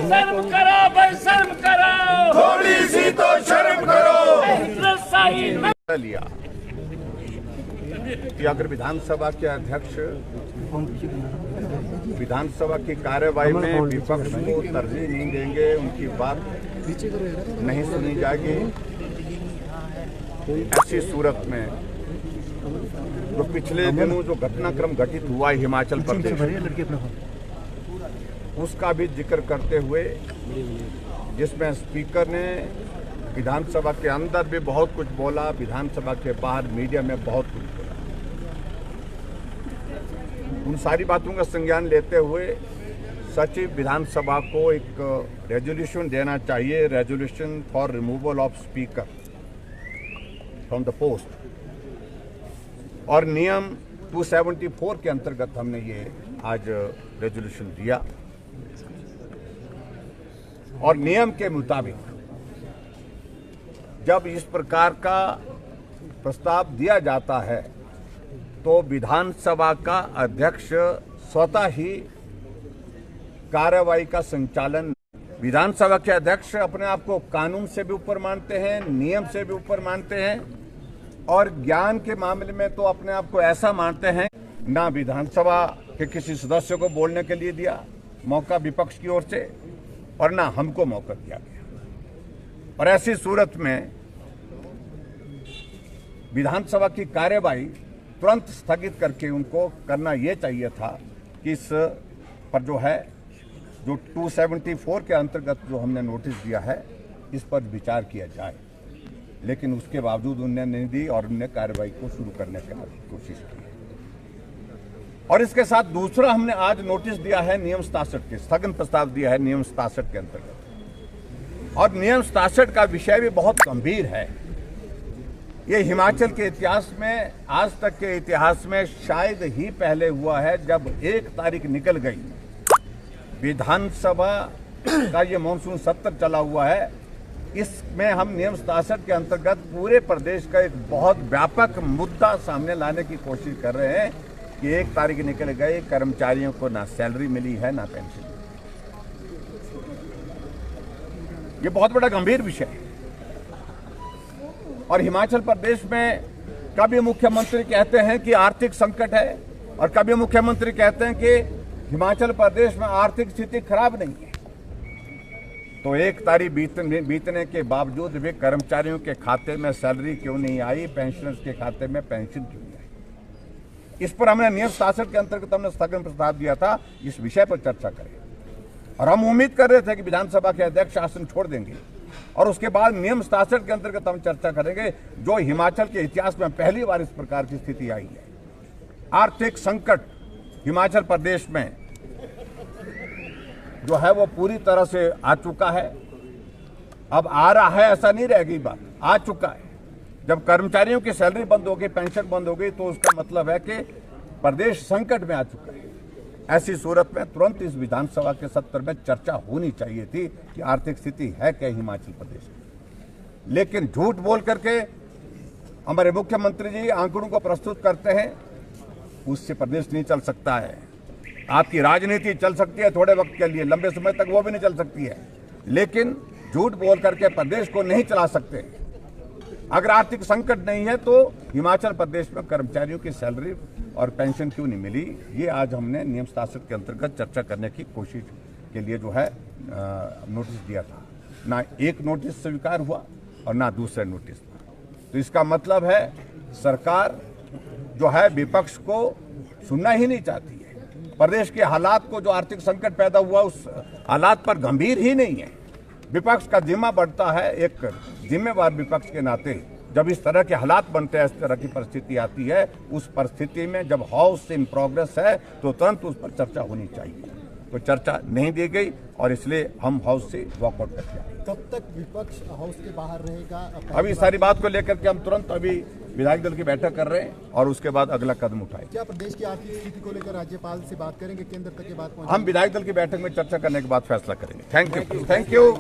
शर्म करो भाई, शर्म करो, थोड़ी सी तो शर्म करो। हिटलरशाही लिया कि अगर विधानसभा के अध्यक्ष विधानसभा की कार्यवाही में विपक्ष को तरजीह नहीं देंगे, उनकी बात नहीं सुनी जाएगी, ऐसी सूरत में जो पिछले दिनों जो घटनाक्रम घटित हुआ है हिमाचल प्रदेश, उसका भी जिक्र करते हुए, जिसमें स्पीकर ने विधानसभा के अंदर भी बहुत कुछ बोला, विधानसभा के बाहर मीडिया में बहुत कुछ बोला, उन सारी बातों का संज्ञान लेते हुए सचिव विधानसभा को एक रेजोल्यूशन देना चाहिए, resolution for removal of speaker from the post, और नियम 274 के अंतर्गत हमने ये आज रेजोल्यूशन दिया। और नियम के मुताबिक जब इस प्रकार का प्रस्ताव दिया जाता है तो विधानसभा का अध्यक्ष स्वतः ही कार्यवाही का संचालन, विधानसभा के अध्यक्ष अपने आप को कानून से भी ऊपर मानते हैं, नियम से भी ऊपर मानते हैं, और ज्ञान के मामले में तो अपने आप को ऐसा मानते हैं, ना विधानसभा के किसी सदस्य को बोलने के लिए दिया मौका विपक्ष की ओर से, और ना हमको मौका दिया गया। और ऐसी सूरत में विधानसभा की कार्यवाही तुरंत स्थगित करके उनको करना यह चाहिए था कि इस पर जो 274 के अंतर्गत जो हमने नोटिस दिया है, इस पर विचार किया जाए, लेकिन उसके बावजूद उन्होंने नहीं दी और उन्होंने कार्रवाई को शुरू करने की कोशिश की। और इसके साथ दूसरा हमने आज नोटिस दिया है नियम 67 के, स्थगन प्रस्ताव दिया है नियम 67 के अंतर्गत, और नियम 67 का विषय भी बहुत गंभीर है। ये हिमाचल के इतिहास में, आज तक के इतिहास में शायद ही पहले हुआ है जब 1 तारीख निकल गई, विधानसभा का ये मानसून सत्र चला हुआ है, इसमें हम नियम 67 के अंतर्गत पूरे प्रदेश का एक बहुत व्यापक मुद्दा सामने लाने की कोशिश कर रहे हैं कि 1 तारीख निकल गए, कर्मचारियों को ना सैलरी मिली है ना पेंशन। ये बहुत बड़ा गंभीर विषय है। और हिमाचल प्रदेश में कभी मुख्यमंत्री कहते हैं कि आर्थिक संकट है, और कभी मुख्यमंत्री कहते हैं कि हिमाचल प्रदेश में आर्थिक स्थिति खराब नहीं है। तो 1 तारीख बीतने के बावजूद भी कर्मचारियों के खाते में सैलरी क्यों नहीं आई, पेंशनर्स के खाते में पेंशन क्यों नहीं आई? इस पर हमने नियम 67 के अंतर्गत हमने स्थगन प्रस्ताव दिया था, इस विषय पर चर्चा करें। और हम उम्मीद कर रहे थे कि विधानसभा के अध्यक्ष शासन छोड़ देंगे और उसके बाद नियम 67 के अंतर्गत हम चर्चा करेंगे, जो हिमाचल के इतिहास में पहली बार इस प्रकार की स्थिति आई है। आर्थिक संकट हिमाचल प्रदेश में जो है वो पूरी तरह से आ चुका है। अब आ रहा है ऐसा नहीं रहेगी बात, आ चुका है। जब कर्मचारियों की सैलरी बंद हो गई, पेंशन बंद हो गई, तो उसका मतलब है कि प्रदेश संकट में आ चुका है। ऐसी सूरत में तुरंत इस विधानसभा के सत्र में चर्चा होनी चाहिए थी कि आर्थिक स्थिति है क्या हिमाचल प्रदेश की। लेकिन झूठ बोल करके हमारे मुख्यमंत्री जी आंकड़ों को प्रस्तुत करते हैं, उससे प्रदेश नहीं चल सकता है। आपकी राजनीति चल सकती है थोड़े वक्त के लिए, लंबे समय तक वो भी नहीं चल सकती है, लेकिन झूठ बोल करके प्रदेश को नहीं चला सकते। अगर आर्थिक संकट नहीं है तो हिमाचल प्रदेश में कर्मचारियों की सैलरी और पेंशन क्यों नहीं मिली, ये आज हमने नियम 67 के अंतर्गत चर्चा करने की कोशिश के लिए जो है नोटिस दिया था। ना एक नोटिस स्वीकार हुआ और ना दूसरा नोटिस। तो इसका मतलब है सरकार जो है विपक्ष को सुनना ही नहीं चाहती है। प्रदेश के हालात को, जो आर्थिक संकट पैदा हुआ, उस हालात पर गंभीर ही नहीं है। विपक्ष का जिम्मा बढ़ता है, एक जिम्मेवार विपक्ष के नाते जब इस तरह के हालात बनते हैं, इस तरह की परिस्थिति आती है, उस परिस्थिति में जब हाउस इन प्रोग्रेस है तो तुरंत उस पर चर्चा होनी चाहिए। तो चर्चा नहीं दी गई और इसलिए हम हाउस से वॉकआउट करते हैं। कब तक विपक्ष हाउस के बाहर रहेगा? अभी सारी बात को लेकर के हम तुरंत अभी विधायक दल की बैठक कर रहे हैं और उसके बाद अगला कदम उठाएंगे। क्या प्रदेश की आर्थिक स्थिति को लेकर राज्यपाल से बात करेंगे? केंद्र तक की बात हम विधायक दल की बैठक में चर्चा करने के बाद फैसला करेंगे। Thank you.